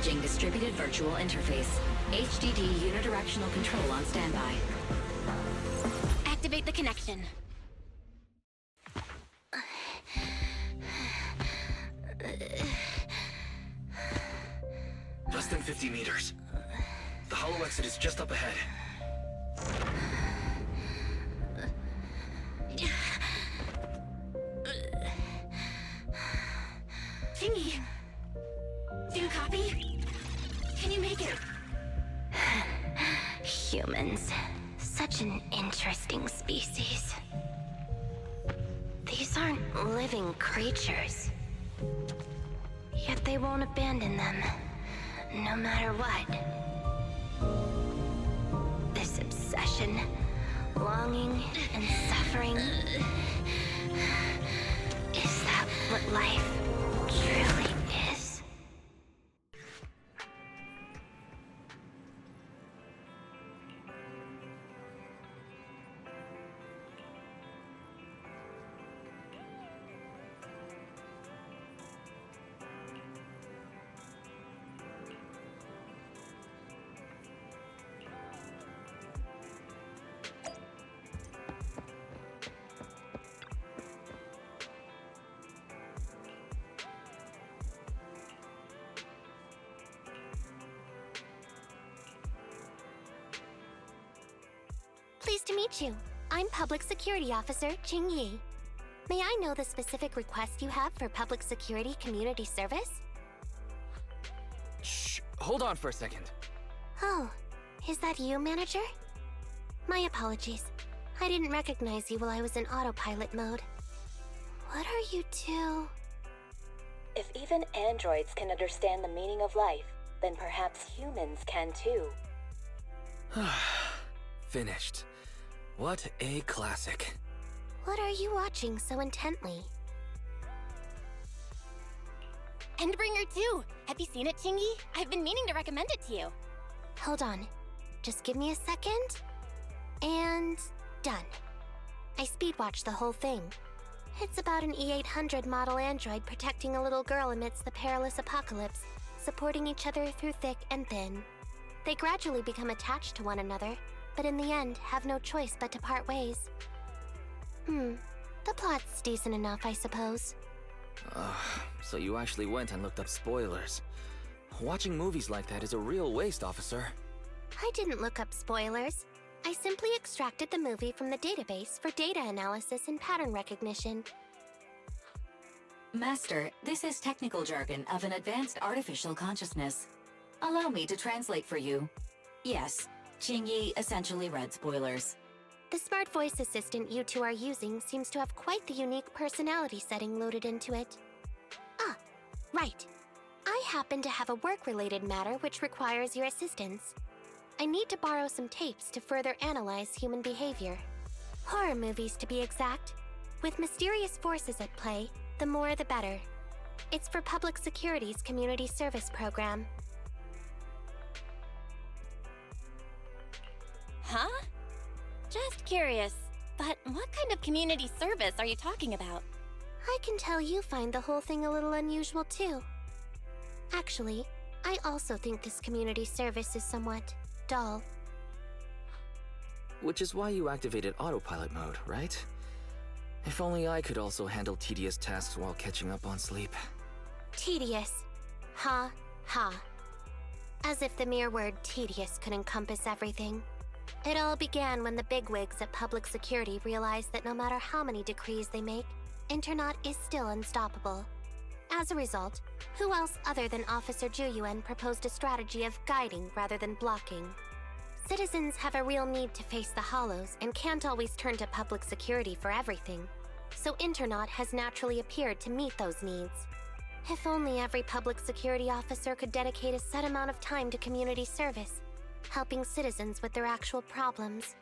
Acknowledging distributed virtual interface. HDD unidirectional control on standby. Activate the connection. Less than 50 meters. The hollow exit is just up ahead. QINGYI! Do you copy? Can you make it? Humans. Such an interesting species. These aren't living creatures. Yet they won't abandon them, no matter what. This obsession, longing, and suffering. Is that what life truly is? Pleased to meet you. I'm Public Security Officer QINGYI. May I know the specific request you have for public security community service? Shh, hold on for a second. Oh, is that you, Manager? My apologies. I didn't recognize you while I was in autopilot mode. What are you two? If even androids can understand the meaning of life, then perhaps humans can too. Finished. What a classic. What are you watching so intently? Endbringer 2! Have you seen it, QINGYI? I've been meaning to recommend it to you. Hold on. Just give me a second. And done. I speedwatched the whole thing. It's about an E800 model android protecting a little girl amidst the perilous apocalypse, supporting each other through thick and thin. They gradually become attached to one another, but in the end have no choice but to part ways. The plot's decent enough, I suppose. So you actually went and looked up spoilers. Watching movies like that is a real waste, officer. I didn't look up spoilers. I simply extracted the movie from the database for data analysis and pattern recognition. Master, this is technical jargon of an advanced artificial consciousness. Allow me to translate for you. Yes, QINGYI essentially read spoilers. The smart voice assistant you two are using seems to have quite the unique personality setting loaded into it. Ah, right. I happen to have a work-related matter which requires your assistance. I need to borrow some tapes to further analyze human behavior. Horror movies, to be exact. With mysterious forces at play, the more the better. It's for Public Security's community service program. Huh? Just curious, but what kind of community service are you talking about? I can tell you find the whole thing a little unusual too. Actually, I also think this community service is somewhat dull. Which is why you activated autopilot mode, right? If only I could also handle tedious tasks while catching up on sleep. Tedious. Ha, ha. As if the mere word tedious could encompass everything. It all began when the bigwigs at Public Security realized that no matter how many decrees they make, Internaut is still unstoppable. As a result, who else other than Officer Juyuan proposed a strategy of guiding rather than blocking? Citizens have a real need to face the hollows and can't always turn to Public Security for everything. So Internaut has naturally appeared to meet those needs. If only every Public Security officer could dedicate a set amount of time to community service, helping citizens with their actual problems.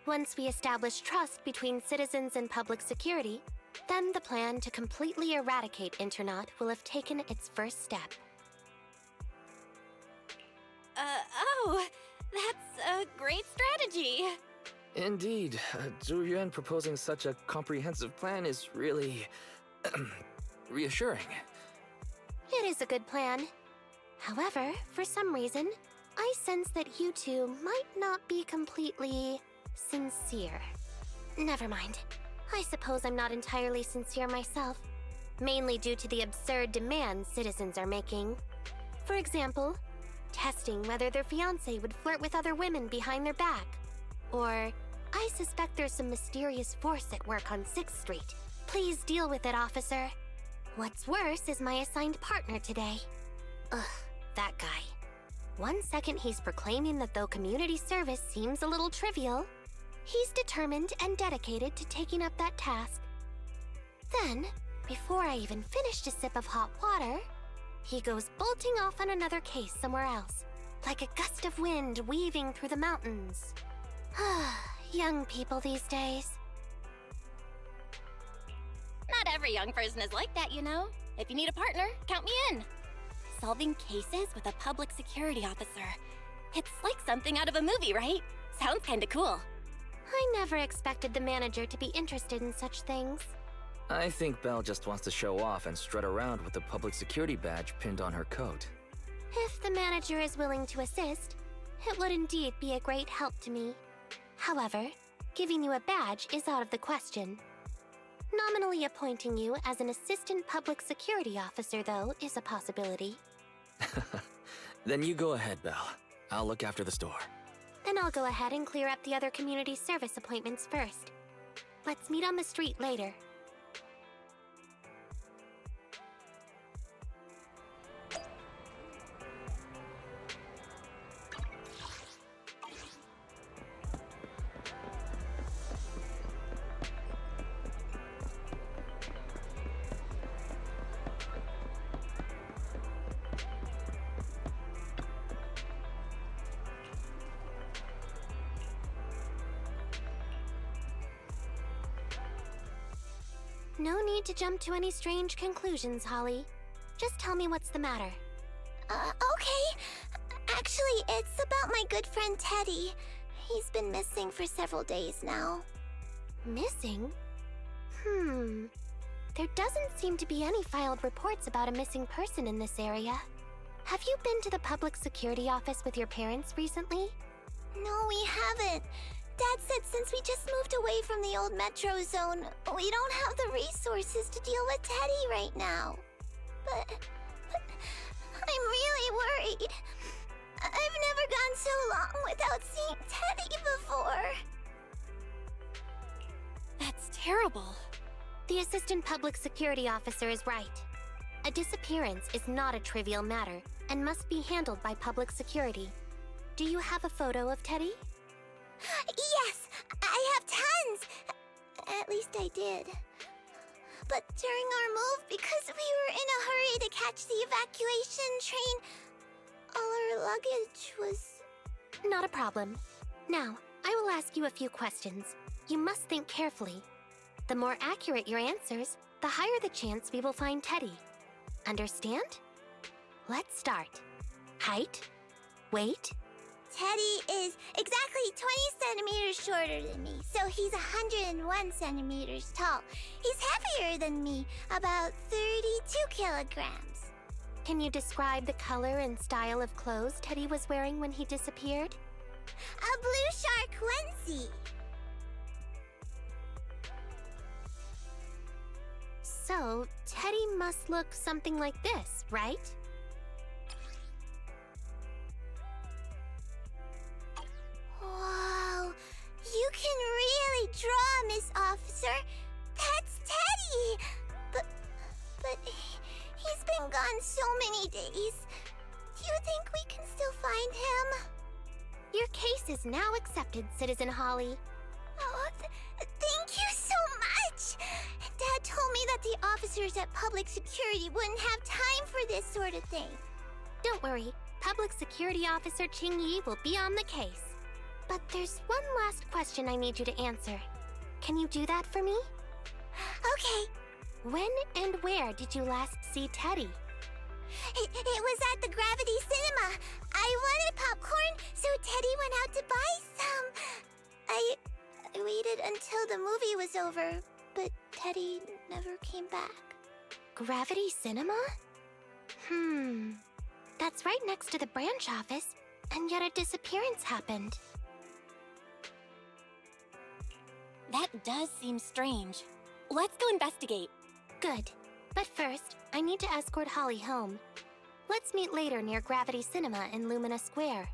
Once we establish trust between citizens and Public Security, then the plan to completely eradicate Internaut will have taken its first step. Oh, that's a great strategy. Indeed, Zhu Yuan proposing such a comprehensive plan is really reassuring. It is a good plan. However, for some reason, I sense that you two might not be completely sincere. Never mind. I suppose I'm not entirely sincere myself, mainly due to the absurd demands citizens are making. For example, testing whether their fiancé would flirt with other women behind their back. Or, I suspect there's some mysterious force at work on 6th Street. Please deal with it, officer. What's worse is my assigned partner today. Ugh, that guy. One second he's proclaiming that though community service seems a little trivial, he's determined and dedicated to taking up that task. Then, before I even finished a sip of hot water, he goes bolting off on another case somewhere else, like a gust of wind weaving through the mountains. Young people these days. Not every young person is like that, you know. If you need a partner, count me in. Solving cases with a public security officer. It's like something out of a movie, right? Sounds kinda cool. I never expected the manager to be interested in such things. I think Belle just wants to show off and strut around with the public security badge pinned on her coat. If the manager is willing to assist, it would indeed be a great help to me. However, giving you a badge is out of the question. Nominally appointing you as an assistant public security officer, though, is a possibility. Then you go ahead, Belle. I'll look after the store. Then I'll go ahead and clear up the other community service appointments first. Let's meet on the street later. No need to jump to any strange conclusions, Holly. Just tell me what's the matter. Okay. Actually, it's about my good friend Teddy. He's been missing for several days now. Missing? There doesn't seem to be any filed reports about a missing person in this area. Have you been to the public security office with your parents recently? No, we haven't. Dad said since we just moved away from the old metro zone, we don't have the resources to deal with Teddy right now. But I'm really worried. I've never gone so long without seeing Teddy before. That's terrible. The assistant public security officer is right. A disappearance is not a trivial matter and must be handled by public security. Do you have a photo of Teddy? Yes, I have tons. At least I did. But during our move, because we were in a hurry to catch the evacuation train, all our luggage was... Not a problem. Now, I will ask you a few questions. You must think carefully. The more accurate your answers, the higher the chance we will find Teddy. Understand? Let's start. Height? Weight? Teddy is exactly 20 centimeters shorter than me, so he's 101 centimeters tall. He's heavier than me, about 32 kilograms. Can you describe the color and style of clothes Teddy was wearing when he disappeared? A blue shark onesie. So, Teddy must look something like this, right? Wow, you can really draw, Miss Officer. That's Teddy. But he's been gone so many days. Do you think we can still find him? Your case is now accepted, Citizen Holly. Oh, thank you so much. Dad told me that the officers at Public Security wouldn't have time for this sort of thing. Don't worry, Public Security Officer QINGYI will be on the case. But there's one last question I need you to answer. Can you do that for me? Okay. When and where did you last see Teddy? It was at the Gravity Cinema. I wanted popcorn, so Teddy went out to buy some. I waited until the movie was over, but Teddy never came back. Gravity Cinema? That's right next to the branch office, and yet a disappearance happened. That does seem strange. Let's go investigate. Good. But first, I need to escort Holly home. Let's meet later near Gravity Cinema in Lumina Square.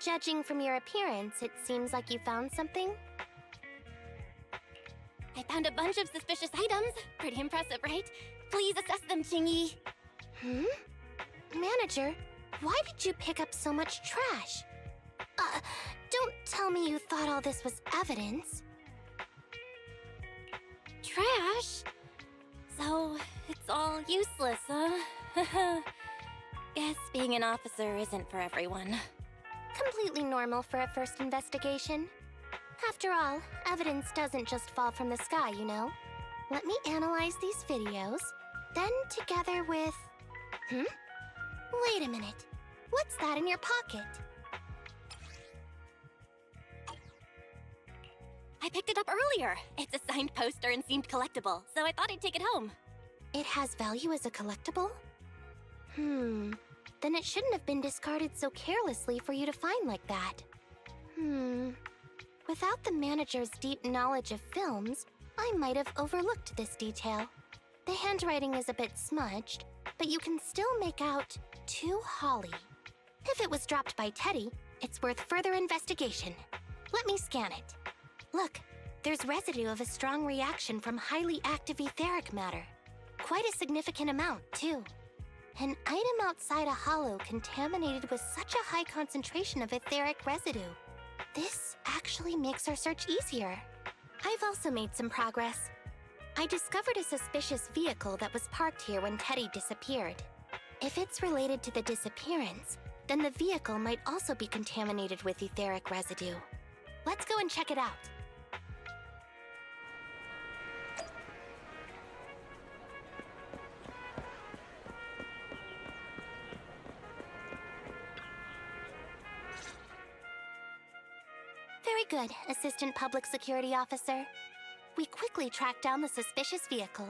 Judging from your appearance, it seems like you found something? I found a bunch of suspicious items. Pretty impressive, right? Please assess them, QINGYI. Manager, why did you pick up so much trash? Don't tell me you thought all this was evidence. Trash? So, it's all useless, huh? Guess being an officer isn't for everyone. Completely normal for a first investigation. After all, evidence doesn't just fall from the sky, you know. Let me analyze these videos, then together with... Wait a minute. What's that in your pocket? I picked it up earlier. It's a signed poster and seemed collectible, so I thought I'd take it home. It has value as a collectible? Then it shouldn't have been discarded so carelessly for you to find like that. Without the manager's deep knowledge of films, I might have overlooked this detail. The handwriting is a bit smudged, but you can still make out "To Holly." If it was dropped by Teddy, it's worth further investigation. Let me scan it. Look, there's residue of a strong reaction from highly active etheric matter. Quite a significant amount, too. An item outside a hollow contaminated with such a high concentration of etheric residue. This actually makes our search easier. I've also made some progress. I discovered a suspicious vehicle that was parked here when Teddy disappeared. If it's related to the disappearance, then the vehicle might also be contaminated with etheric residue. Let's go and check it out. Very good, Assistant Public Security Officer. We quickly tracked down the suspicious vehicle.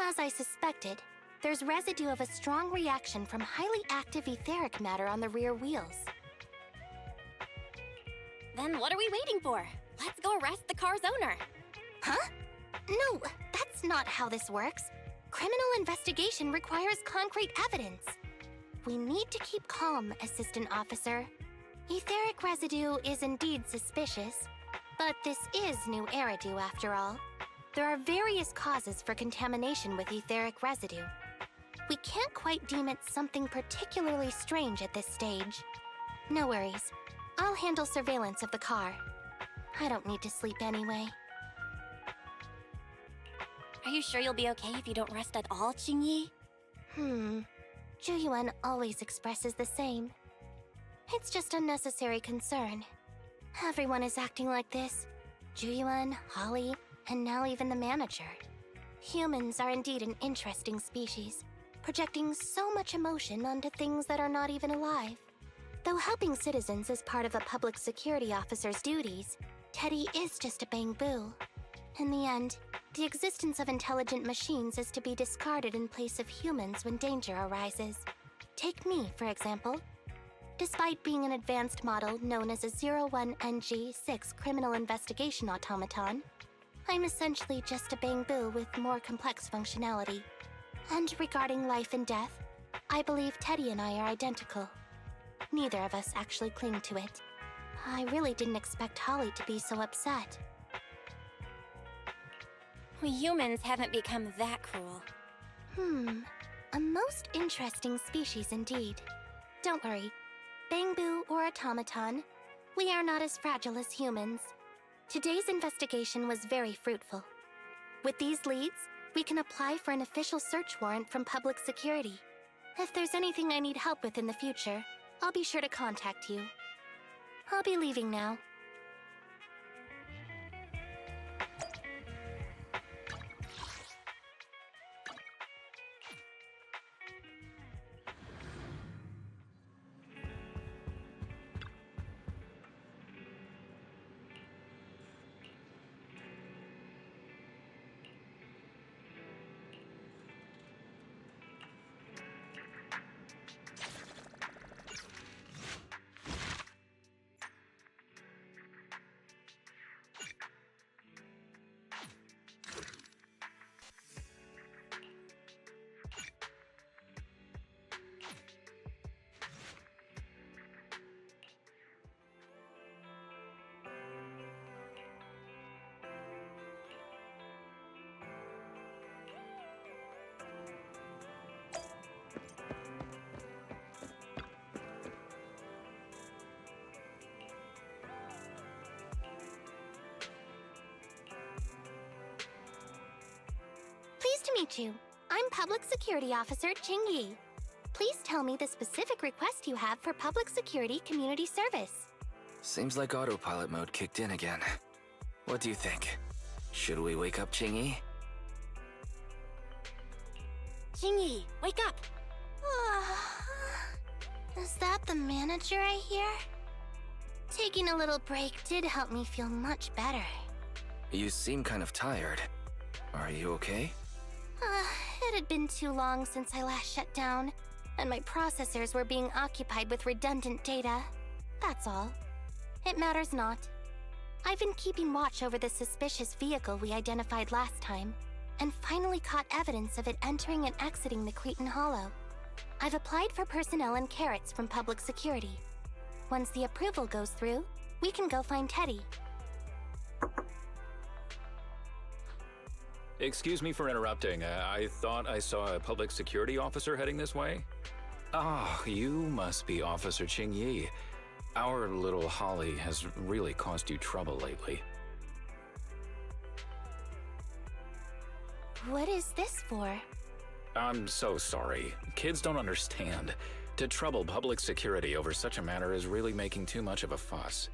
As I suspected, there's residue of a strong reaction from highly active etheric matter on the rear wheels. Then what are we waiting for? Let's go arrest the car's owner. Huh? No, that's not how this works. Criminal investigation requires concrete evidence. We need to keep calm, Assistant Officer. Etheric residue is indeed suspicious, but this is new Eridu after all. There are various causes for contamination with etheric residue. We can't quite deem it something particularly strange at this stage. No worries. I'll handle surveillance of the car. I don't need to sleep anyway. Are you sure you'll be okay if you don't rest at all, QINGYI? Juyuan always expresses the same. It's just unnecessary concern. Everyone is acting like this. Juyuan, Holly, and now even the manager. Humans are indeed an interesting species, projecting so much emotion onto things that are not even alive. Though helping citizens is part of a public security officer's duties, Teddy is just a bamboo. In the end, the existence of intelligent machines is to be discarded in place of humans when danger arises. Take me, for example. Despite being an advanced model known as a 01NG6 criminal investigation automaton, I'm essentially just a bamboo with more complex functionality. And regarding life and death, I believe Teddy and I are identical. Neither of us actually cling to it. I really didn't expect Holly to be so upset. We humans haven't become that cruel. A most interesting species indeed. Don't worry, bamboo or automaton, we are not as fragile as humans. Today's investigation was very fruitful. With these leads, we can apply for an official search warrant from public security. If there's anything I need help with in the future, I'll be sure to contact you. I'll be leaving now. Pleased to meet you. I'm Public Security Officer QINGYI. Please tell me the specific request you have for public security community service. Seems like autopilot mode kicked in again. What do you think? Should we wake up QINGYI? QINGYI, wake up! Is that the manager I hear? Taking a little break did help me feel much better. You seem kind of tired. Are you okay? It had been too long since I last shut down, and my processors were being occupied with redundant data. That's all. It matters not. I've been keeping watch over the suspicious vehicle we identified last time, and finally caught evidence of it entering and exiting the Cretan Hollow. I've applied for personnel and carrots from public security. Once the approval goes through, we can go find Teddy. Excuse me for interrupting. I thought I saw a public security officer heading this way. Oh, you must be Officer QINGYI. Our little Holly has really caused you trouble lately. What is this for? I'm so sorry. Kids don't understand. To trouble public security over such a matter is really making too much of a fuss.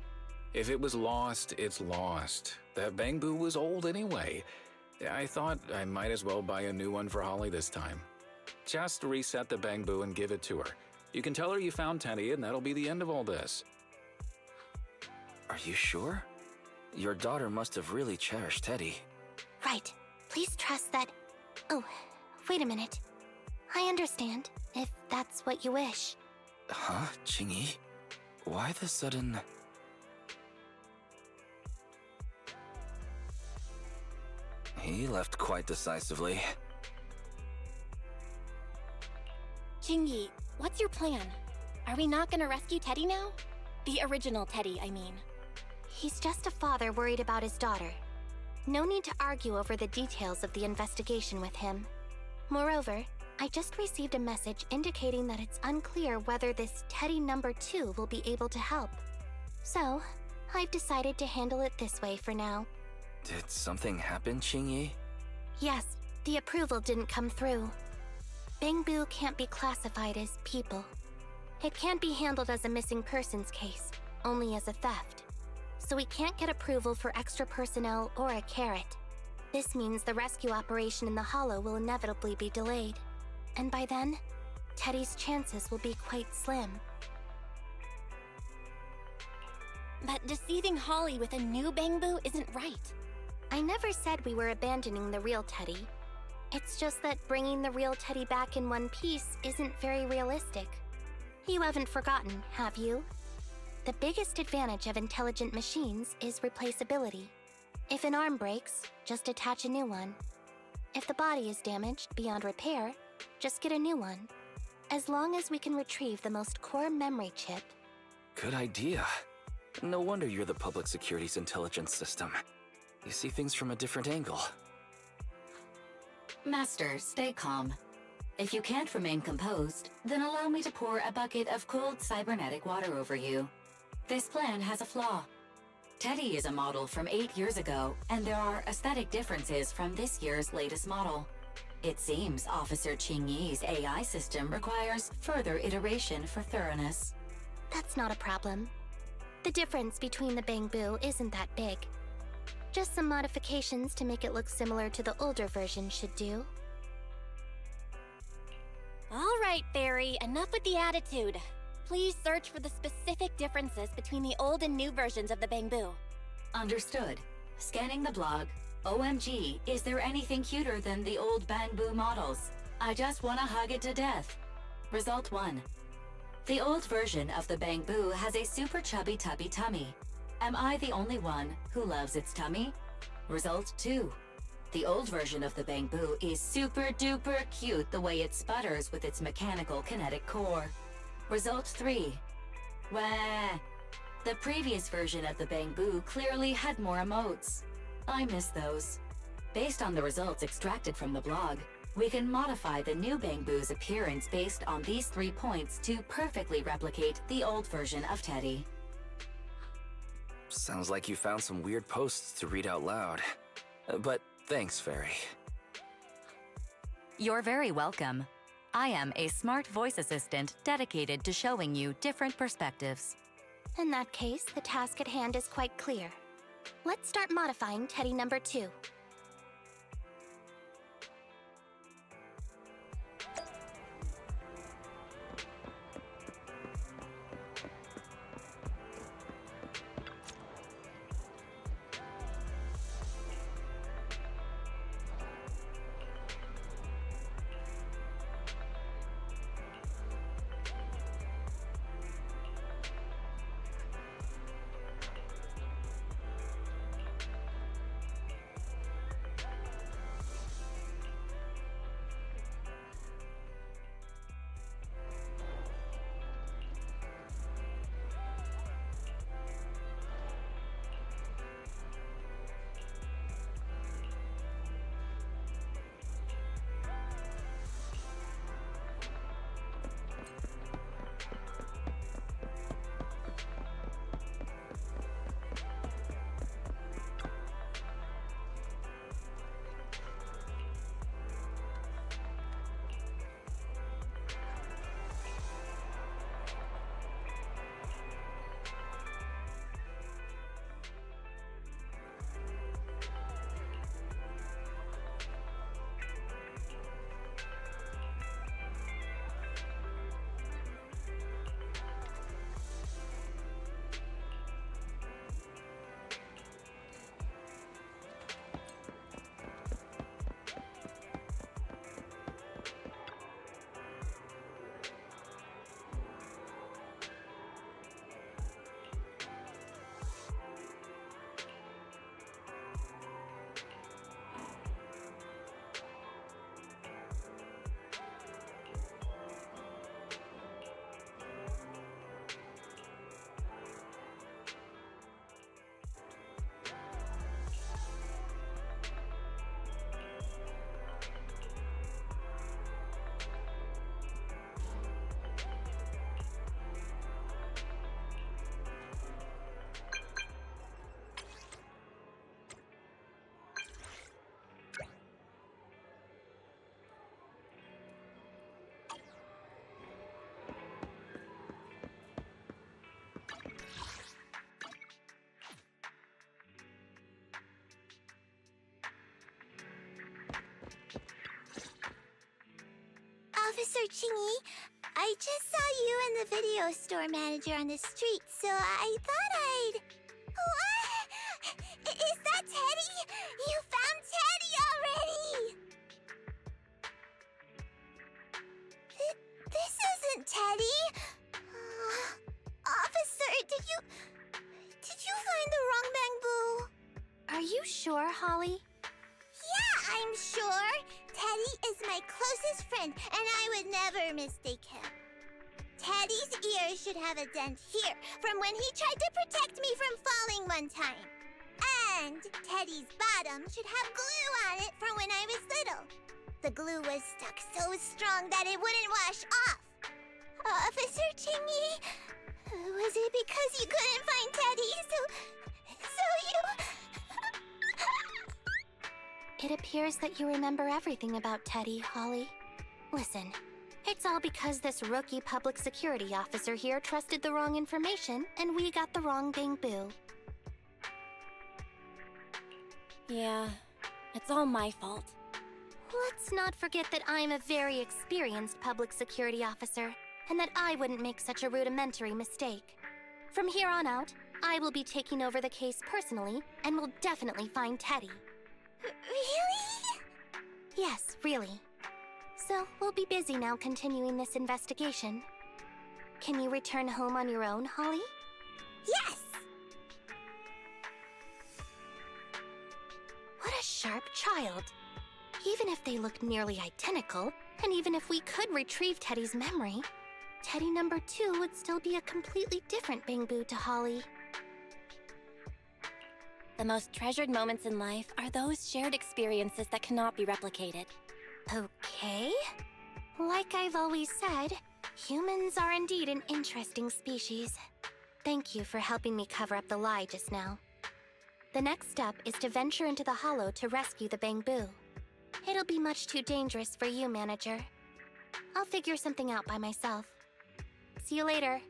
If it was lost, it's lost. That bamboo was old anyway. I thought I might as well buy a new one for Holly this time. Just reset the bamboo and give it to her. You can tell her you found Teddy and that'll be the end of all this. Are you sure? Your daughter must have really cherished Teddy. Right. Please trust that... Oh, wait a minute. I understand, if that's what you wish. Huh, QINGYI? Why the sudden... He left quite decisively. QINGYI, what's your plan? Are we not gonna rescue Teddy now? The original Teddy, I mean. He's just a father worried about his daughter. No need to argue over the details of the investigation with him. Moreover, I just received a message indicating that it's unclear whether this Teddy number 2 will be able to help. So, I've decided to handle it this way for now. Did something happen, QINGYI? Yes, the approval didn't come through. Bamboo can't be classified as people. It can't be handled as a missing persons case, only as a theft. So we can't get approval for extra personnel or a carrot. This means the rescue operation in the Hollow will inevitably be delayed. And by then, Teddy's chances will be quite slim. But deceiving Holly with a new Bangboo isn't right. I never said we were abandoning the real Teddy. It's just that bringing the real Teddy back in one piece isn't very realistic. You haven't forgotten, have you? The biggest advantage of intelligent machines is replaceability. If an arm breaks, just attach a new one. If the body is damaged beyond repair, just get a new one. As long as we can retrieve the most core memory chip. Good idea. No wonder you're the public security's intelligence system. You see things from a different angle. Master, stay calm. If you can't remain composed, then allow me to pour a bucket of cold cybernetic water over you. This plan has a flaw. Teddy is a model from 8 years ago, and there are aesthetic differences from this year's latest model. It seems Officer QINGYI's AI system requires further iteration for thoroughness. That's not a problem. The difference between the Bangboo isn't that big. Just some modifications to make it look similar to the older version should do. All right, Fairy, enough with the attitude. Please search for the specific differences between the old and new versions of the Bangboo. Understood. Scanning the blog. OMG, is there anything cuter than the old Bangboo models? I just want to hug it to death. Result 1. The old version of the Bangboo has a super chubby tubby tummy. Am I the only one who loves its tummy? Result 2. The old version of the Bangboo is super duper cute the way it sputters with its mechanical kinetic core. Result 3. Wah! The previous version of the Bangboo clearly had more emotes. I miss those. Based on the results extracted from the blog, we can modify the new Bangboo's appearance based on these 3 points to perfectly replicate the old version of Teddy. Sounds like you found some weird posts to read out loud. But thanks, Fairy. You're very welcome. I am a smart voice assistant dedicated to showing you different perspectives. In that case, the task at hand is quite clear. Let's start modifying Teddy number 2. Qingyi. I just saw you and the video store manager on the street, so I thought I'd... What? Is that Teddy? You found Teddy already! This isn't Teddy. Officer, did you find the wrong Bangbu? Are you sure, Holly? Yeah, I'm sure. Teddy is my closest friend, and I would never mistake him. Teddy's ear should have a dent here from when he tried to protect me from falling one time. And Teddy's bottom should have glue on it from when I was little. The glue was stuck so strong that it wouldn't wash off. Officer Qingyi, was it because you couldn't find Teddy, so you... It appears that you remember everything about Teddy, Holly. Listen, it's all because this rookie public security officer here trusted the wrong information, and we got the wrong Bangbu. Yeah, it's all my fault. Let's not forget that I'm a very experienced public security officer, and that I wouldn't make such a rudimentary mistake. From here on out, I will be taking over the case personally, and will definitely find Teddy. Really? Yes, really. So, we'll be busy now continuing this investigation. Can you return home on your own, Holly? Yes! What a sharp child. Even if they look nearly identical, and even if we could retrieve Teddy's memory, Teddy number 2 would still be a completely different Bangbu to Holly. The most treasured moments in life are those shared experiences that cannot be replicated. Okay. Like I've always said, humans are indeed an interesting species. Thank you for helping me cover up the lie just now. The next step is to venture into the hollow to rescue the Bangbu. It'll be much too dangerous for you, Manager. I'll figure something out by myself. See you later.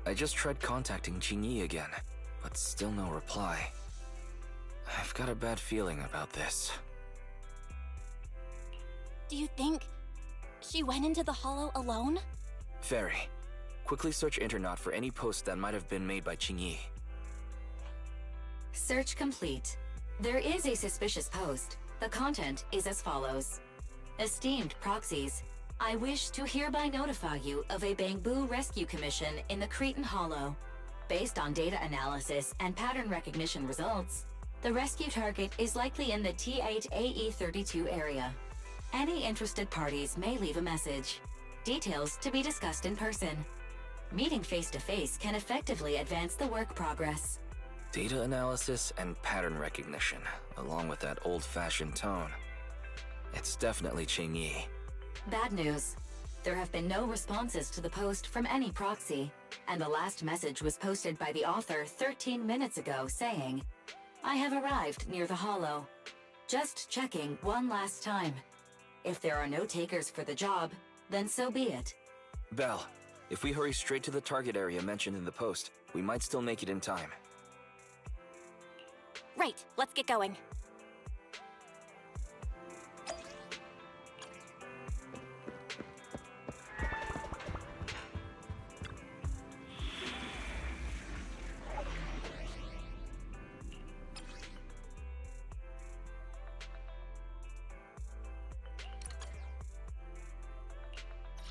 I just tried contacting Qingyi again, but still no reply. I've got a bad feeling about this. Do you think she went into the hollow alone? Very. Quickly search Internet for any posts that might have been made by Qingyi. Search complete. There is a suspicious post. The content is as follows. Esteemed proxies, I wish to hereby notify you of a Bangbu rescue commission in the Cretan Hollow. Based on data analysis and pattern recognition results, the rescue target is likely in the T8AE32 area. Any interested parties may leave a message. Details to be discussed in person. Meeting face-to-face can effectively advance the work progress. Data analysis and pattern recognition, along with that old-fashioned tone. It's definitely Qingyi. Bad news. There have been no responses to the post from any proxy, and the last message was posted by the author 13 minutes ago saying, I have arrived near the hollow. Just checking one last time. If there are no takers for the job, then so be it. Belle, if we hurry straight to the target area mentioned in the post, we might still make it in time. Right, let's get going.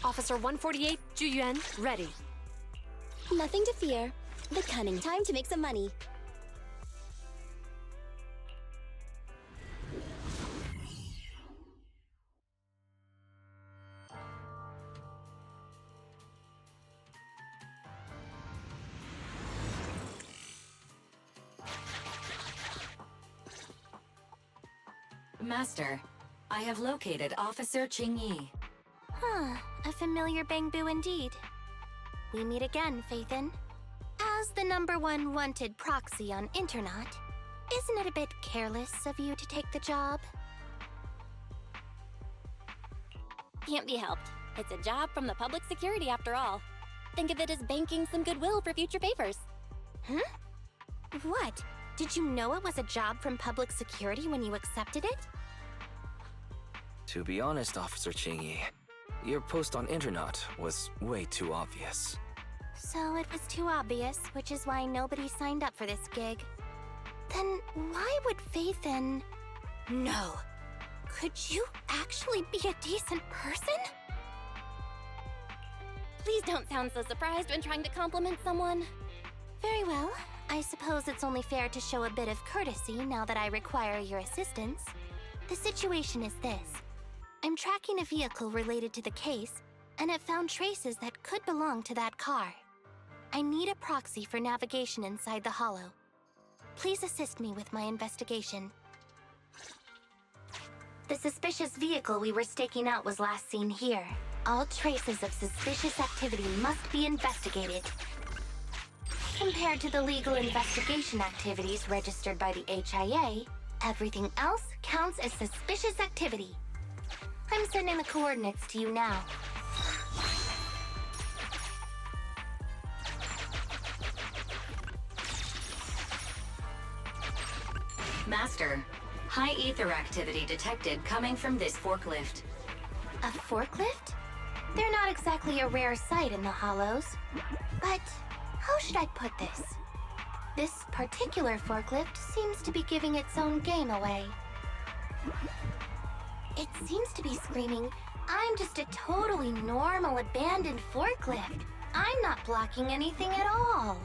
Officer 148, Juyuan, ready. Nothing to fear. The cunning time to make some money. Master, I have located Officer QINGYI. Huh, a familiar Bangbu indeed. We meet again, Faithin. As the #1 wanted proxy on Internet, isn't it a bit careless of you to take the job? Can't be helped. It's a job from the public security after all. Think of it as banking some goodwill for future favors. Huh? What? Did you know it was a job from public security when you accepted it? To be honest, Officer QINGYI, your post on Internet was way too obvious. So it was too obvious, which is why nobody signed up for this gig. Then why would Faithin... No. Could you actually be a decent person? Please don't sound so surprised when trying to compliment someone. Very well. I suppose it's only fair to show a bit of courtesy now that I require your assistance. The situation is this. I'm tracking a vehicle related to the case, and it found traces that could belong to that car. I need a proxy for navigation inside the hollow. Please assist me with my investigation. The suspicious vehicle we were staking out was last seen here. All traces of suspicious activity must be investigated. Compared to the legal investigation activities registered by the HIA, everything else counts as suspicious activity. I'm sending the coordinates to you now. Master, high ether activity detected coming from this forklift. A forklift? They're not exactly a rare sight in the hollows. But how should I put this? This particular forklift seems to be giving its own game away. It seems to be screaming, I'm just a totally normal abandoned forklift. I'm not blocking anything at all.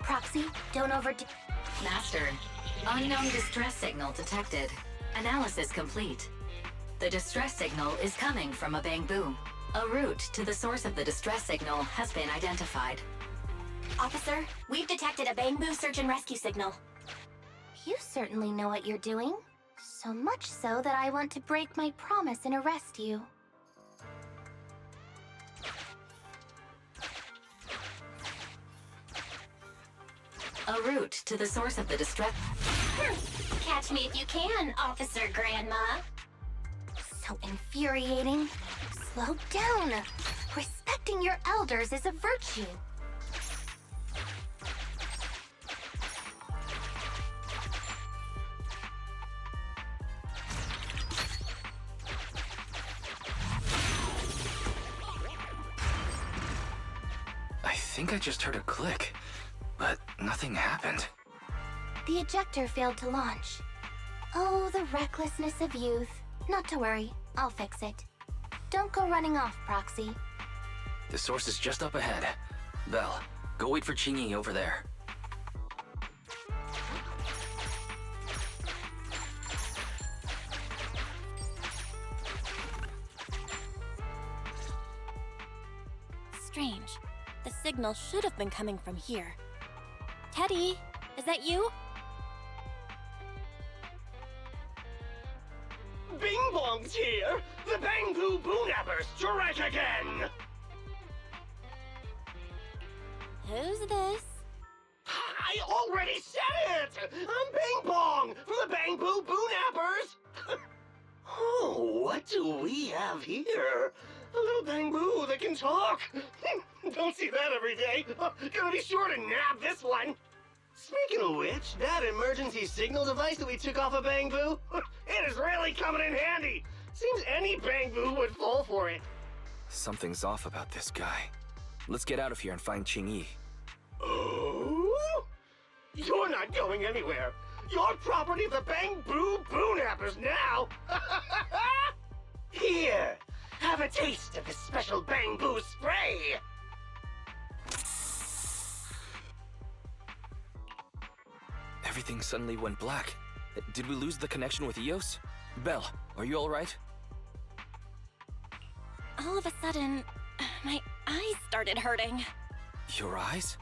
Proxy, don't overdo... Master, unknown distress signal detected. Analysis complete. The distress signal is coming from a Bangbu. A route to the source of the distress signal has been identified. Officer, we've detected a Bangbu search and rescue signal. You certainly know what you're doing. So much so that I want to break my promise and arrest you. A route to the source of the distress... Catch me if you can, Officer Grandma. So infuriating. Slow down. Respecting your elders is a virtue. I think I just heard a click, but nothing happened. The ejector failed to launch. Oh, the recklessness of youth. Not to worry, I'll fix it. Don't go running off, Proxy. The source is just up ahead. Belle, go wait for QINGYI over there. Strange. The signal should have been coming from here. Teddy, is that you? Bing Bong's here! The Bangbu Boonappers strike again! Who's this? I already said it! I'm Bing Bong from the Bangbu Boonappers! Oh, what do we have here? A little bamboo that can talk. Don't see that every day. Gonna be sure to nab this one. Speaking of which, that emergency signal device that we took off of Bamboo, it is really coming in handy. Seems any Bamboo would fall for it. Something's off about this guy. Let's get out of here and find QINGYI. Oh? You're not going anywhere. You're property of the Bamboo Boo-nappers now. Here, have a taste of this special Bamboo spray. Everything suddenly went black. Did we lose the connection with Eos? Belle, are you alright? All of a sudden, my eyes started hurting. Your eyes?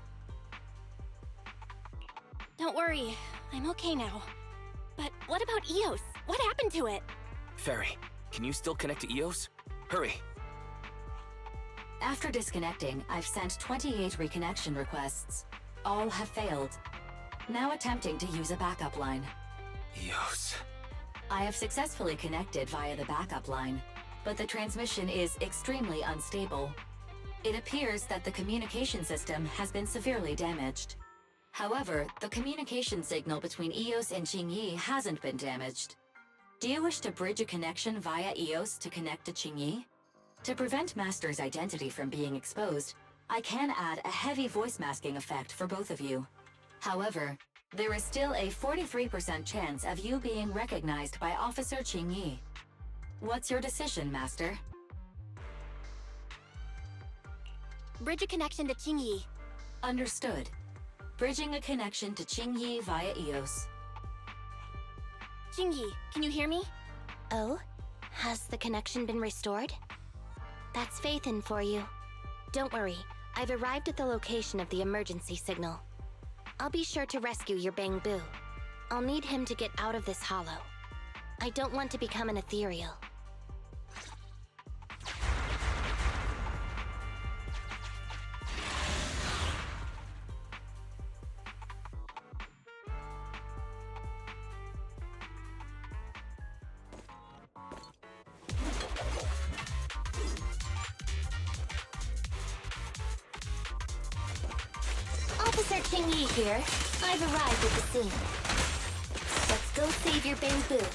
Don't worry, I'm okay now. But what about Eos? What happened to it? Fairy, can you still connect to Eos? Hurry! After disconnecting, I've sent 28 reconnection requests. All have failed. Now attempting to use a backup line. Eos. I have successfully connected via the backup line, but the transmission is extremely unstable. It appears that the communication system has been severely damaged. However, the communication signal between Eos and QINGYI hasn't been damaged. Do you wish to bridge a connection via Eos to connect to QINGYI? To prevent Master's identity from being exposed, I can add a heavy voice masking effect for both of you. However, there is still a 43% chance of you being recognized by Officer QINGYI. What's your decision, Master? Bridge a connection to QINGYI. Understood. Bridging a connection to QINGYI via Eos. QINGYI, can you hear me? Oh? Has the connection been restored? That's Faithin for you. Don't worry, I've arrived at the location of the emergency signal. I'll be sure to rescue your Bamboo. I'll need him to get out of this hollow. I don't want to become an ethereal. Officer QINGYI here. I've arrived at the scene. Let's go save your Bamboo.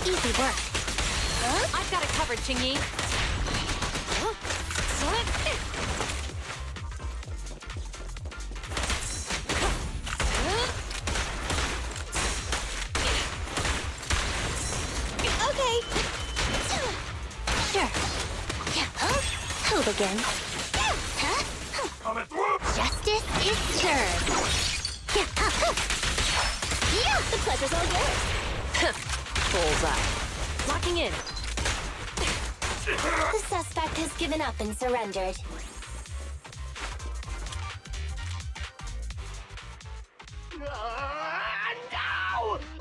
Easy work. I've got it covered, QINGYI. Okay. Sure. Who begins? Coming through! Justice is served. The pleasure's all yours. Bullseye. Locking in. The suspect has given up and surrendered. No!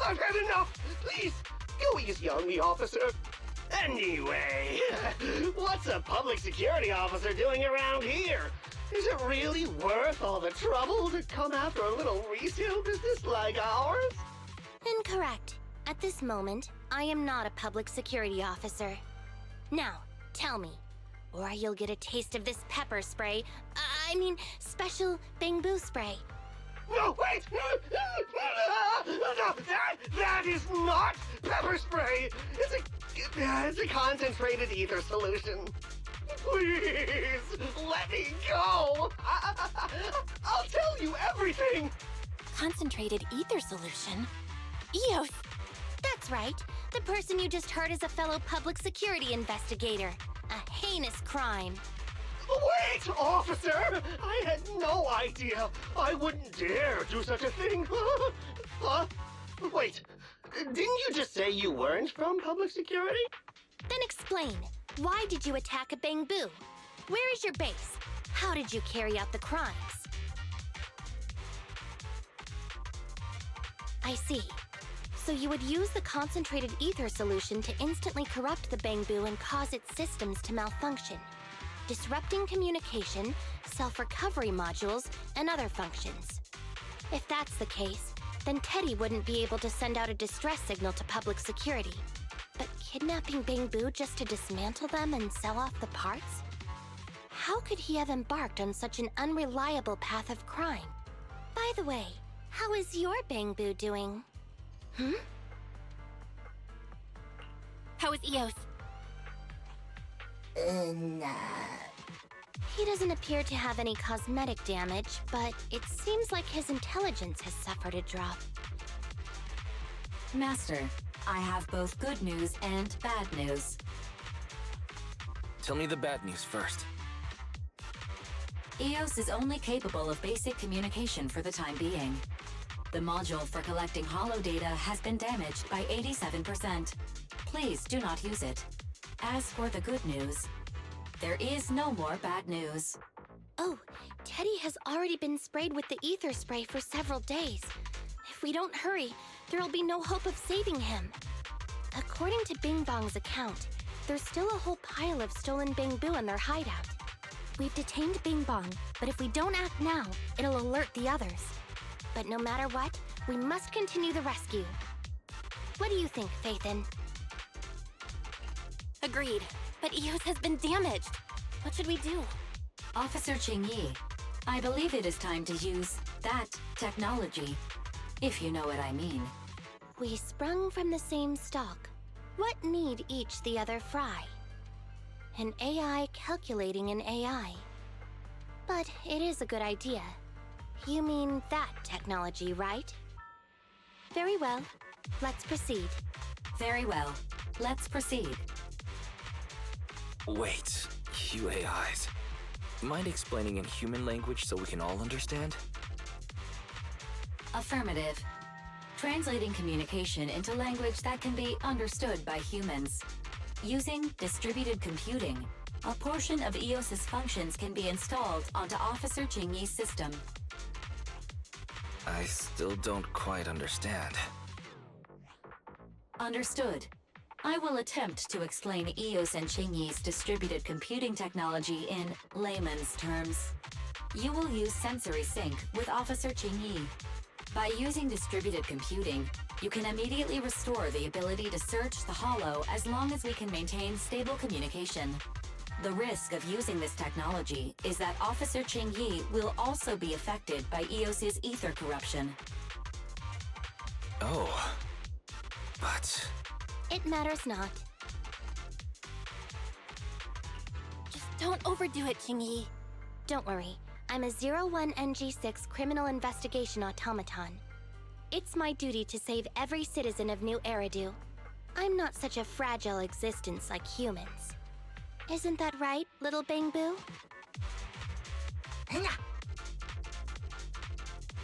I've had enough! Please, go easy on me, officer. Anyway, what's a public security officer doing around here? Is it really worth all the trouble to come after a little resale business like ours? Incorrect. At this moment, I am not a public security officer. Now, tell me, or you'll get a taste of this pepper spray. I mean, special Bamboo spray. No, wait! No, that is not pepper spray! It's a concentrated ether solution. Please, let me go! I'll tell you everything! Concentrated ether solution? Eos! That's right. The person you just heard is a fellow public security investigator. A heinous crime. Wait, officer! I had no idea. I wouldn't dare do such a thing. Huh? Wait, didn't you just say you weren't from public security? Then explain. Why did you attack a Bangbu? Where is your base? How did you carry out the crimes? I see. So you would use the concentrated ether solution to instantly corrupt the Bangbu and cause its systems to malfunction, disrupting communication, self-recovery modules, and other functions. If that's the case, then Teddy wouldn't be able to send out a distress signal to public security. But kidnapping Bangbu just to dismantle them and sell off the parts? How could he have embarked on such an unreliable path of crime? By the way, how is your Bangbu doing? How is Eos? He doesn't appear to have any cosmetic damage, but it seems like his intelligence has suffered a drop. Master, I have both good news and bad news. Tell me the bad news first. Eos is only capable of basic communication for the time being. The module for collecting holo data has been damaged by 87%. Please do not use it. As for the good news, there is no more bad news. Oh, Teddy has already been sprayed with the ether spray for several days. If we don't hurry, there will be no hope of saving him. According to Bing Bong's account, there's still a whole pile of stolen Bangbu in their hideout. We've detained Bing Bong, but if we don't act now, it'll alert the others. But no matter what, we must continue the rescue. What do you think, Faithin? Agreed. But Eos has been damaged. What should we do? Officer QINGYI, I believe it is time to use that technology, if you know what I mean. We sprung from the same stock. What need each the other fry? An AI calculating an AI. But it is a good idea. You mean that technology, right? Very well. Let's proceed. Very well. Let's proceed. Wait, QAIs. Mind explaining in human language so we can all understand? Affirmative. Translating communication into language that can be understood by humans. Using distributed computing, a portion of EOS's functions can be installed onto Officer QINGYI's system. I still don't quite understand. Understood. I will attempt to explain EOS and QINGYI's distributed computing technology in layman's terms. You will use sensory sync with Officer QINGYI. By using distributed computing, you can immediately restore the ability to search the holo as long as we can maintain stable communication. The risk of using this technology is that Officer QINGYI will also be affected by EOS's ether corruption. Oh. But... It matters not. Just don't overdo it, QINGYI. Don't worry. I'm a 01NG6 criminal investigation automaton. It's my duty to save every citizen of New Eridu. I'm not such a fragile existence like humans. Isn't that right, little Bangbu?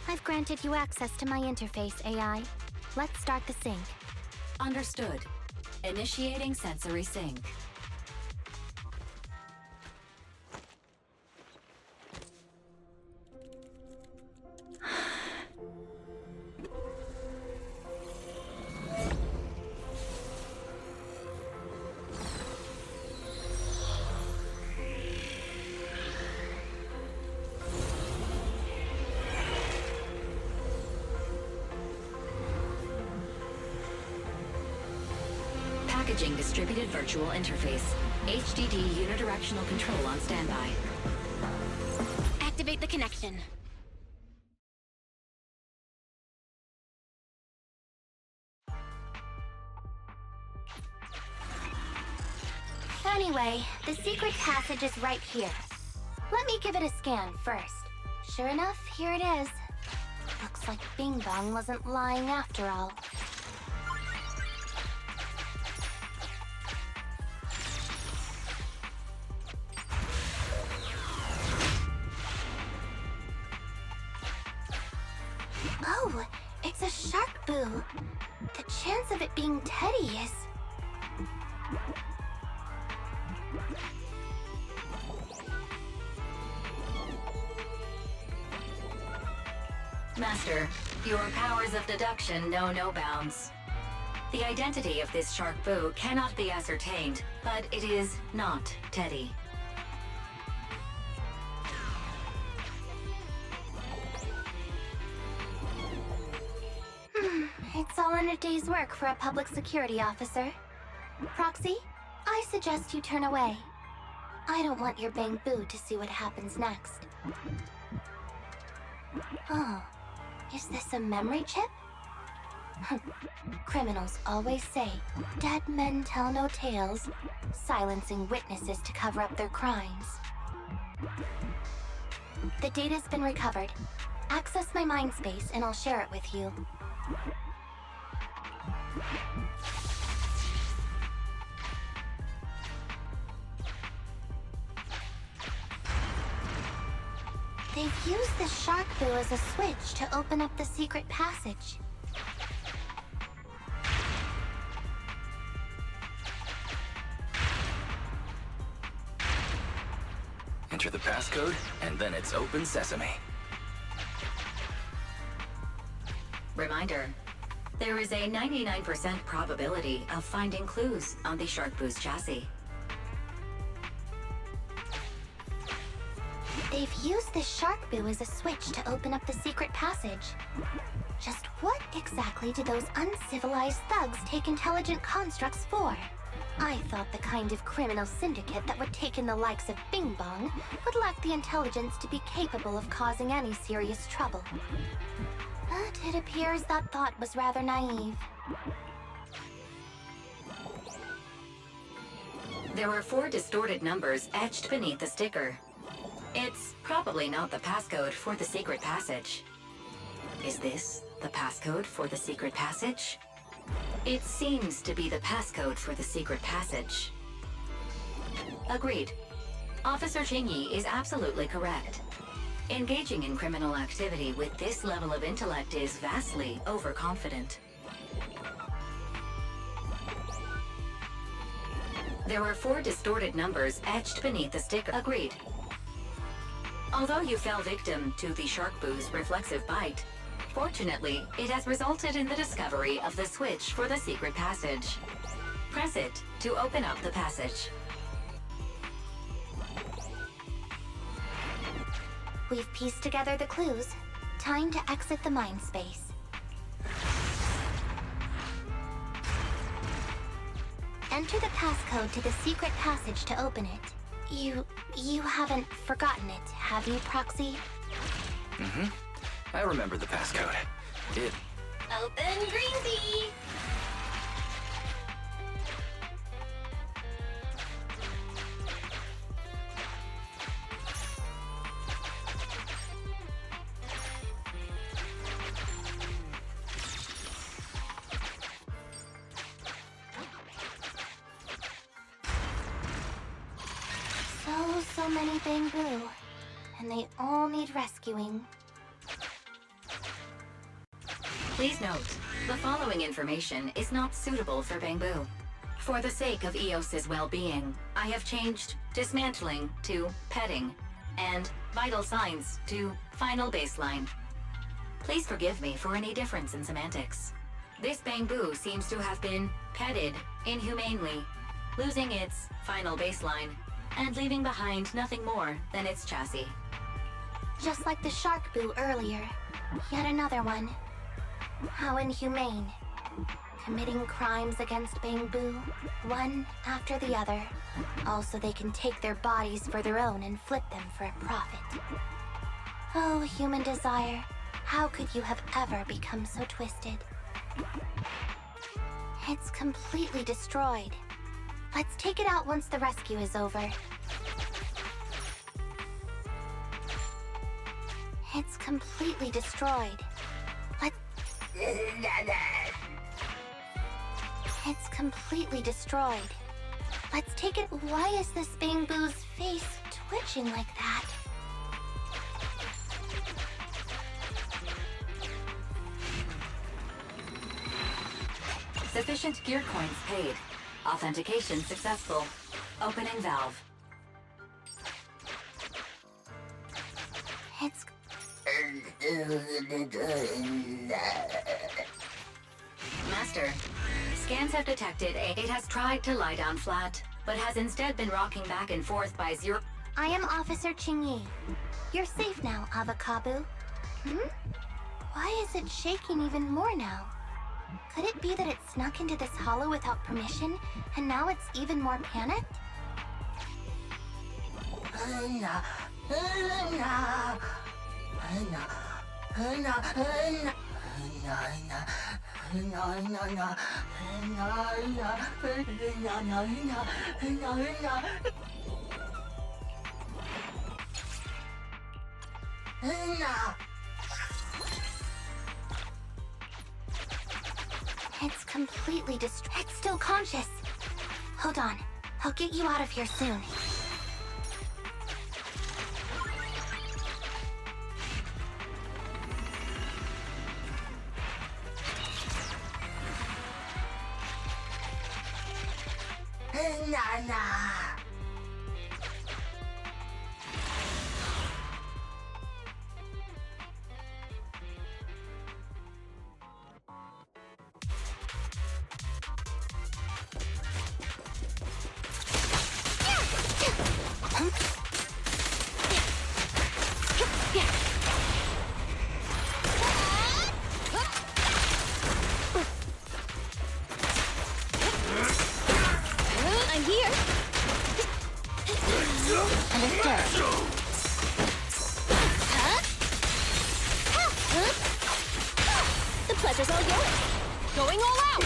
I've granted you access to my interface, AI. Let's start the sync. Understood. Initiating sensory sync. Packaging distributed virtual interface. HDD unidirectional control on standby. Activate the connection. Anyway, the secret passage is right here. Let me give it a scan first. Sure enough, here it is. Looks like Bing Bong wasn't lying after all. It's a shark boo. The chance of it being Teddy is... Master, your powers of deduction know no bounds. The identity of this shark boo cannot be ascertained, but it is not Teddy. It's all in a day's work for a public security officer. Proxy, I suggest you turn away. I don't want your Bang Boo to see what happens next. Oh, is this a memory chip? Criminals always say, dead men tell no tales, silencing witnesses to cover up their crimes. The data's been recovered. Access my mind space and I'll share it with you. They've used the shark boo as a switch to open up the secret passage. Enter the passcode, and then it's open sesame. Reminder, there is a 99% probability of finding clues on the shark boo's chassis. They've used this shark boo as a switch to open up the secret passage. Just what exactly do those uncivilized thugs take intelligent constructs for? I thought the kind of criminal syndicate that would take in the likes of Bing Bong would lack the intelligence to be capable of causing any serious trouble. But it appears that thought was rather naive. There were 4 distorted numbers etched beneath the sticker. It's probably not the passcode for the secret passage. Is this the passcode for the secret passage? It seems to be the passcode for the secret passage. Agreed. Officer QINGYI is absolutely correct. Engaging in criminal activity with this level of intellect is vastly overconfident. There were 4 distorted numbers etched beneath the sticker. Agreed. Although you fell victim to the shark boo's reflexive bite, fortunately, it has resulted in the discovery of the switch for the secret passage. Press it to open up the passage. We've pieced together the clues. Time to exit the mind space. Enter the passcode to the secret passage to open it. You haven't forgotten it, have you, Proxy? Mm-hmm. I remember the passcode. Open Greensy! So many Bang Boo, and they all need rescuing. Please note, the following information is not suitable for Bang Boo. For the sake of EOS's well-being, I have changed dismantling to petting, and vital signs to final baseline. Please forgive me for any difference in semantics. This Bang Boo seems to have been petted inhumanely, losing its final baseline, and leaving behind nothing more than its chassis. Just like the shark boo earlier. Yet another one. How inhumane. Committing crimes against Bang Boo, one after the other. Also, they can take their bodies for their own and flip them for a profit. Oh, human desire. How could you have ever become so twisted? It's completely destroyed. Let's take it out once the rescue is over. It's completely destroyed. It's completely destroyed. Let's take it. Why is this Bang Boo's face twitching like that? Sufficient gear coins paid. Authentication successful. Opening valve. It's... Master, scans have detected it has tried to lie down flat, but has instead been rocking back and forth by zero. I am Officer QINGYI. You're safe now, Avocado. Why is it shaking even more now? Could it be that it snuck into this hollow without permission, and now it's even more panicked? It's completely distracted. It's still conscious. Hold on. I'll get you out of here soon. I'm here. Understood. The pleasure's all yours. Going all out.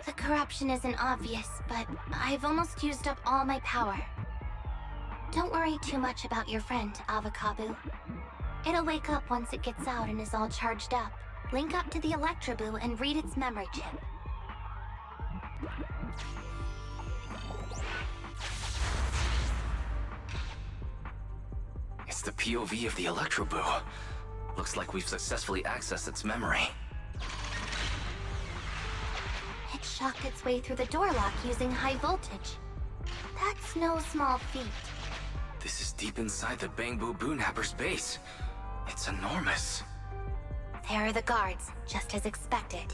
The corruption isn't obvious, but I've almost used up all my power. Don't worry too much about your friend, Avocado. It'll wake up once it gets out and is all charged up. Link up to the Electroboo and read its memory chip. It's the POV of the Electroboo. Looks like we've successfully accessed its memory. It shocked its way through the door lock using high voltage. That's no small feat. This is deep inside the Bangbu Boonhapper's base. It's enormous. There are the guards, just as expected.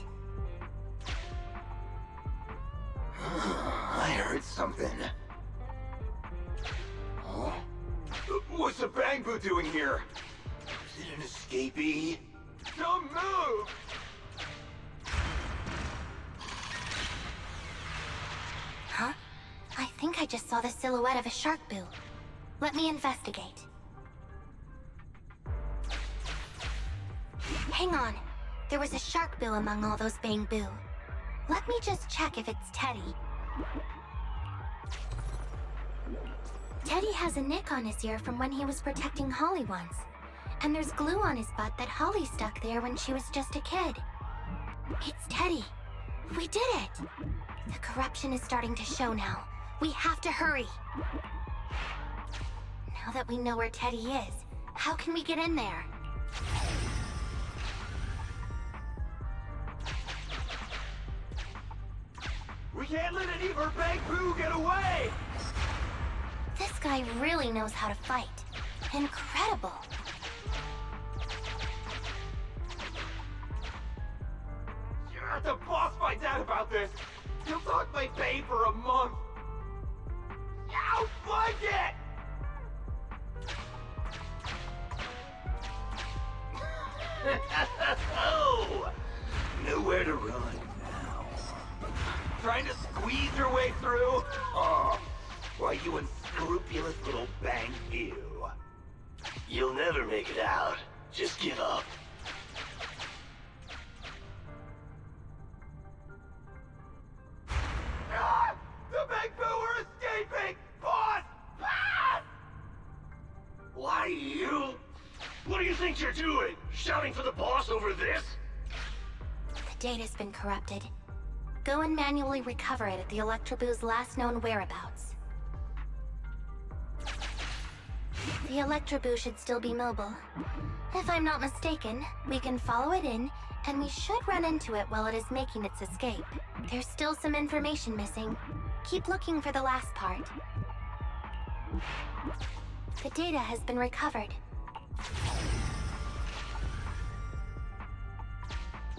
I heard something. Huh? What's the Bangbu doing here? Is it an escapee? Don't move! Huh? I think I just saw the silhouette of a shark boo. Let me investigate. Hang on. There was a shark boo among all those Bangbu. Let me just check if it's Teddy. Teddy has a nick on his ear from when he was protecting Holly once. And there's glue on his butt that Holly stuck there when she was just a kid. It's Teddy. We did it! The corruption is starting to show now. We have to hurry. Now that we know where Teddy is, how can we get in there? We can't let any of our Bangbu get away! This guy really knows how to fight. Incredible. Yeah, the boss finds out about this. He'll talk my pay for a month. I'll fund it! Oh, nowhere to run now. Trying to squeeze your way through? Oh, why, you unscrupulous little Bangbu. You'll never make it out. Just give up. Ah! The Bangbu are escaping! Boss! Ah! Why, you? What do you think you're doing? Shouting for the boss over this? The data's been corrupted. Go and manually recover it at the Electroboo's last known whereabouts. The Electroboo should still be mobile. If I'm not mistaken, we can follow it in, and we should run into it while it is making its escape. There's still some information missing. Keep looking for the last part. The data has been recovered.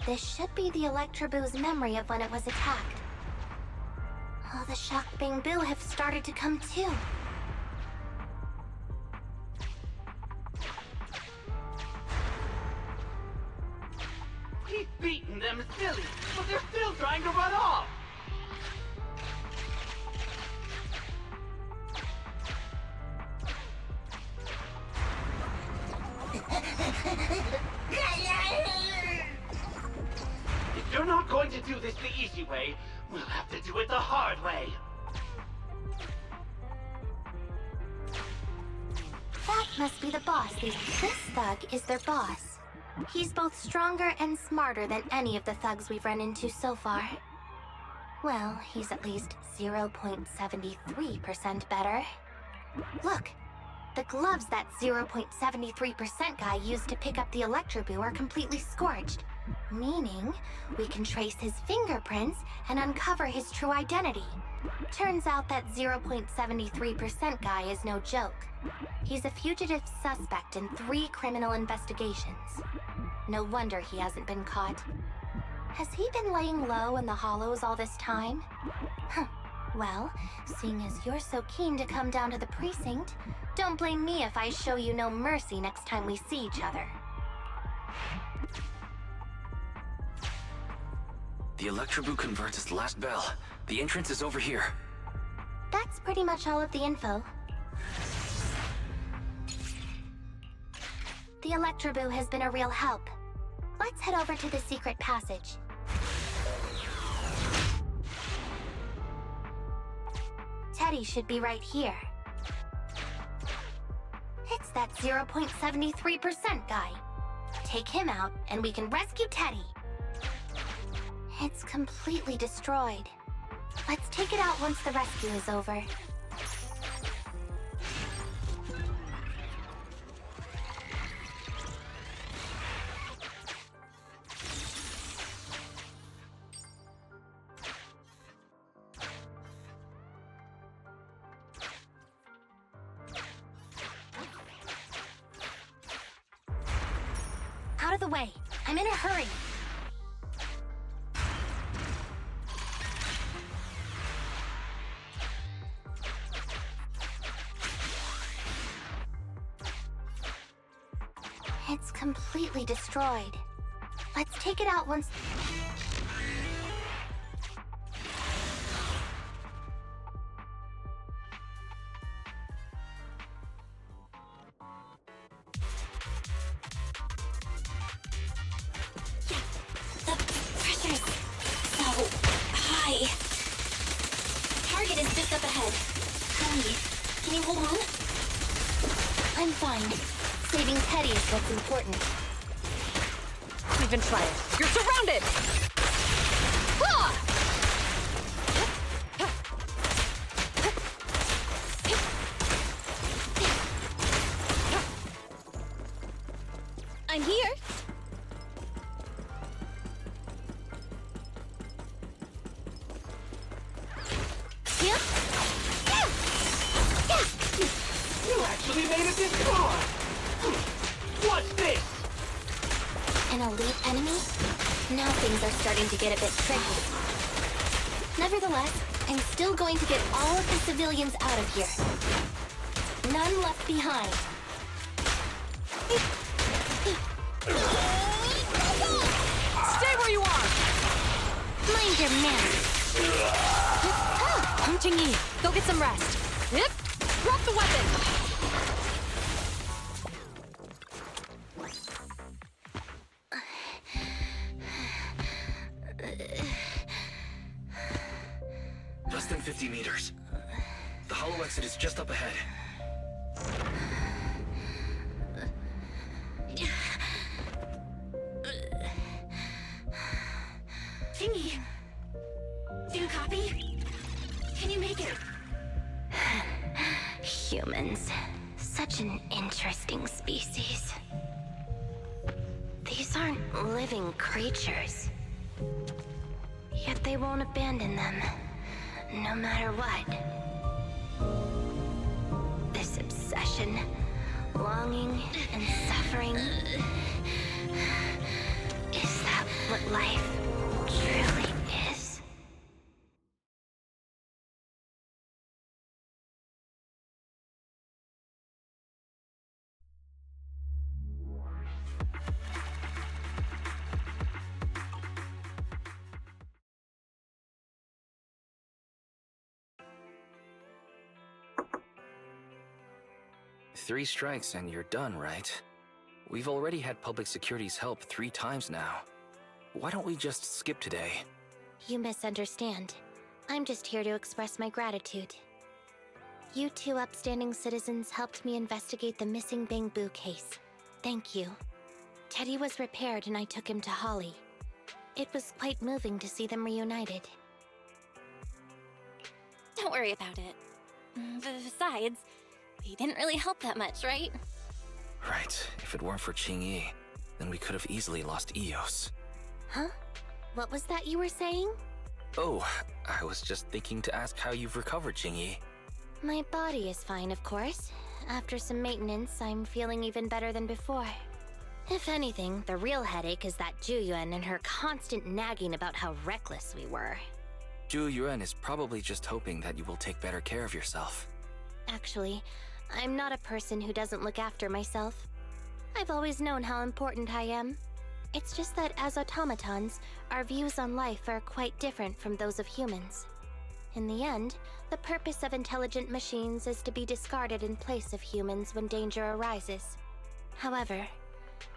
This should be the Electroboo's memory of when it was attacked. Oh, the shocked Bangboo have started to come too. He's beaten them silly, but they're still trying to run off! If you're not going to do this the easy way, we'll have to do it the hard way. That must be the boss. This thug is their boss. He's both stronger and smarter than any of the thugs we've run into so far. Well, he's at least 0.73% better. Look, the gloves that 0.73% guy used to pick up the Electroboo are completely scorched, meaning we can trace his fingerprints and uncover his true identity. Turns out that 0.73% guy is no joke. He's a fugitive suspect in 3 criminal investigations. No wonder he hasn't been caught. Has he been laying low in the hollows all this time? Huh. Well, seeing as you're so keen to come down to the precinct, don't blame me if I show you no mercy next time we see each other. The Electroboo converts its last bell. The entrance is over here. That's pretty much all of the info. The Electroboo has been a real help. Let's head over to the secret passage. Teddy should be right here. It's that 0.73% guy. Take him out, and we can rescue Teddy. It's completely destroyed. Let's take it out once the rescue is over. Out of the way. I'm in a hurry. It's completely destroyed. Let's take it out once... The pressure's so high. Target is just up ahead. Honey, can you hold on? I'm fine. Saving Teddy is what's important. Even try it. You're surrounded! Ah! I'm here. Yeah. You actually made it this far! What's this? An elite enemy? Now things are starting to get a bit tricky. Nevertheless, I'm still going to get all of the civilians out of here. None left behind. Stay where you are! Mind your manners. QINGYI, go get some rest. Yep. Drop the weapon! Less than 50 meters. The hollow exit is just up ahead. Qingyi, do you copy? Can you make it? Humans. Such an interesting species. These aren't living creatures. Yet they won't abandon them, no matter what. This obsession, longing, and suffering. Is that what life truly is? Three strikes and you're done, right? We've already had public security's help 3 times now. Why don't we just skip today? You misunderstand. I'm just here to express my gratitude. You two upstanding citizens helped me investigate the missing Bangboo case. Thank you. Teddy was repaired and I took him to Holly. It was quite moving to see them reunited. Don't worry about it. Besides, we didn't really help that much, right? Right. If it weren't for Qingyi, then we could have easily lost Eos. Huh? What was that you were saying? Oh, I was just thinking to ask how you've recovered, Qingyi. My body is fine, of course. After some maintenance, I'm feeling even better than before. If anything, the real headache is that Juyuan and her constant nagging about how reckless we were. Juyuan is probably just hoping that you will take better care of yourself. Actually, I'm not a person who doesn't look after myself. I've always known how important I am. It's just that as automatons, our views on life are quite different from those of humans. In the end, the purpose of intelligent machines is to be discarded in place of humans when danger arises. However,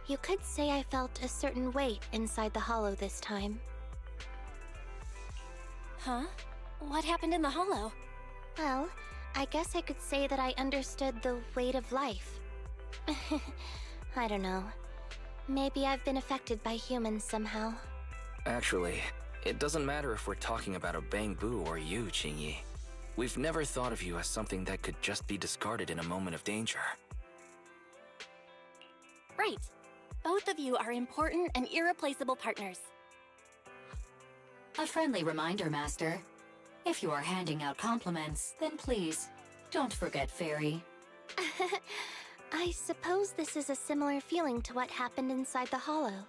you could say I felt a certain weight inside the hollow this time. Huh? What happened in the hollow? Well, I guess I could say that I understood the weight of life. I don't know. Maybe I've been affected by humans somehow. Actually, it doesn't matter if we're talking about a Bangboo or you, Qingyi. We've never thought of you as something that could just be discarded in a moment of danger. Right. Both of you are important and irreplaceable partners. A friendly reminder, Master. If you are handing out compliments, then please, don't forget Fairy. I suppose this is a similar feeling to what happened inside the hollow.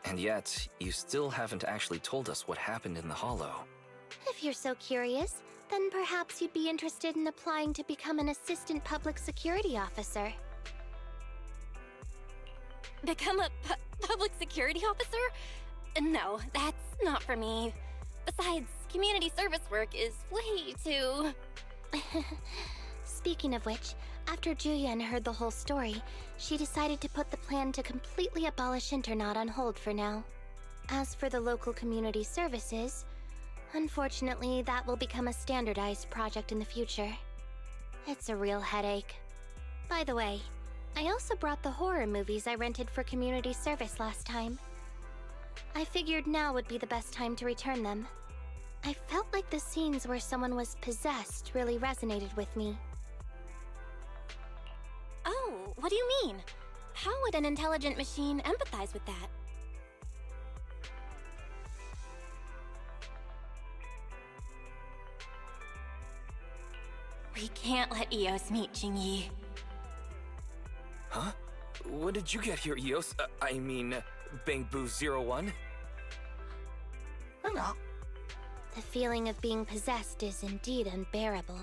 And yet, you still haven't actually told us what happened in the hollow. If you're so curious, then perhaps you'd be interested in applying to become an assistant public security officer. Become a public security officer? No, that's not for me. Besides, community service work is way too... Speaking of which, after Juyuan heard the whole story, she decided to put the plan to completely abolish Internat on hold for now. As for the local community services, unfortunately that will become a standardized project in the future. It's a real headache. By the way, I also brought the horror movies I rented for community service last time. I figured now would be the best time to return them. I felt like the scenes where someone was possessed really resonated with me. Oh, what do you mean? How would an intelligent machine empathize with that? We can't let Eos meet Qingyi. Huh? When did you get here, Eos? I mean, Bangboo 01? The feeling of being possessed is indeed unbearable.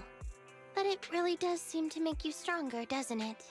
But it really does seem to make you stronger, doesn't it?